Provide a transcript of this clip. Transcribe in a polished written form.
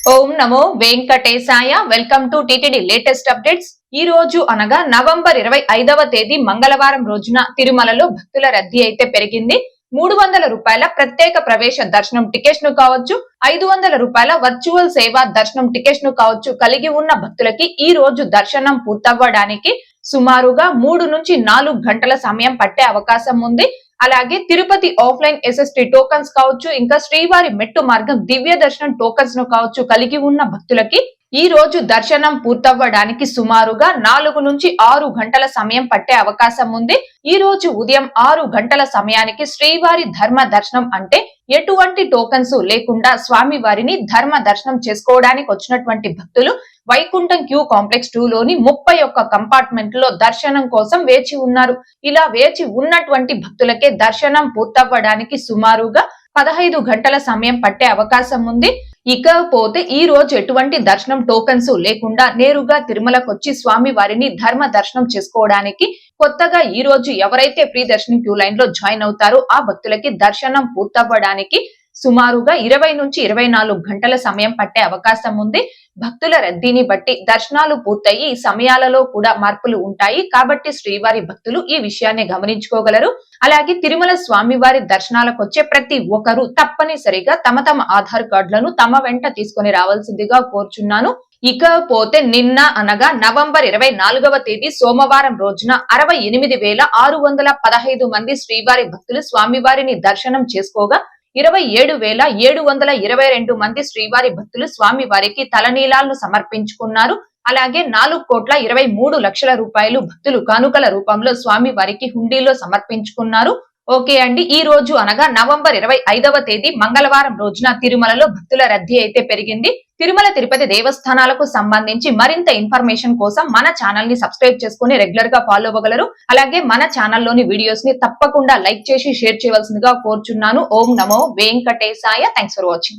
Om Namo Venkatesaya. Welcome to TTD latest updates. ఈ రోజు అనగా నవంబర్ 25వ తేదీ మంగళవారం రోజున తిరుమలలో భక్తుల రద్దీ అయితే పెరిగింది. 300 రూపాయల ప్రత్యేక ప్రవేశ దర్శనం టికెట్స్ ను కావచ్చు, 500 రూపాయల వర్చువల్ సేవా దర్శనం టికెట్స్ ను కావచ్చు కలిగి ఉన్న భక్తులకి ఈ రోజు దర్శనం పూర్తవ్వడానికి సుమారుగా 3 నుంచి 4 గంటల సమయం పట్టే అవకాశం ఉంది. అలాగే తిరుపతి ఆఫ్లైన్ ఎస్ఎస్టీ టోకన్స్ కావచ్చు, ఇంకా శ్రీవారి మెట్టు మార్గం దివ్య దర్శనం టోకన్స్ ను కావచ్చు కలిగి ఉన్న భక్తులకి ఈ రోజు దర్శనం పూర్తవ్వడానికి సుమారుగా 4 నుంచి 6 గంటల సమయం పట్టే అవకాశం ఉంది. ఈ రోజు ఉదయం 6 గంటల సమయానికి శ్రీవారి ధర్మ దర్శనం అంటే ఎటువంటి టోకన్స్ లేకుండా స్వామి వారిని ధర్మ దర్శనం చేసుకోవడానికి వచ్చినటువంటి భక్తులు వైకుంఠం క్యూ కాంప్లెక్స్ 2 లోని 31 కంపార్ట్మెంట్ లో దర్శనం కోసం వేచి ఉన్నారు. ఇలా వేచి ఉన్నటువంటి భక్తులకే దర్శనం పూర్తవ్వడానికి సుమారుగా 15 గంటల సమయం పట్టే అవకాశం ఉంది. ఇకపోతే ఈ రోజు ఎటువంటి దర్శనం టోకన్స్ లేకుండా నేరుగా తిరుమలకొచ్చి స్వామి వారిని ధర్మ దర్శనం చేసుకోవడానికి కొత్తగా ఈ రోజు ఎవరైతే ప్రీ దర్శనం క్యూ లైన్ లో జాయిన్ అవుతారో ఆ భక్తులకి దర్శనం పూర్తవ్వడానికి సుమారుగా 20 నుంచి 24 గంటల సమయం పట్టే అవకాశం ఉంది. భక్తుల రద్దీని బట్టి దర్శనాలు పూర్తయి సమయాలలో కూడా మార్పులు ఉంటాయి కాబట్టి శ్రీవారి భక్తులు ఈ విషయాన్ని గమనించుకోగలరు. అలాగే తిరుమల స్వామివారి దర్శనాలకు వచ్చే ప్రతి ఒక్కరూ తప్పనిసరిగా తమ ఆధార్ కార్డులను తమ వెంట తీసుకొని రావాల్సిందిగా కోరుచున్నాను. ఇకపోతే నిన్న అనగా నవంబర్ 24వ తేదీ సోమవారం రోజున 68,615 మంది శ్రీవారి భక్తులు స్వామివారిని దర్శనం చేసుకోగా 27,722 మంది శ్రీవారి భక్తులు స్వామి వారికి తలనీలాలను సమర్పించుకున్నారు. అలాగే 4,23,00,000 రూపాయలు భక్తులు కానుకల రూపంలో స్వామి వారికి హుండీలో సమర్పించుకున్నారు. ఓకే అండి, ఈ రోజు అనగా నవంబర్ 25వ తేదీ మంగళవారం రోజున తిరుమలలో భక్తుల రద్దీ అయితే పెరిగింది. తిరుమల తిరుపతి దేవస్థానాలకు సంబంధించి మరింత ఇన్ఫర్మేషన్ కోసం మన ఛానల్ ని సబ్స్క్రైబ్ చేసుకుని రెగ్యులర్ గా ఫాలో అవ్వగలరు. అలాగే మన ఛానల్లోని వీడియోస్ ని తప్పకుండా లైక్ చేసి షేర్ చేయవలసిందిగా కోరుచున్నాను. ఓం నమో వెంకటేశాయ. Thanks for watching.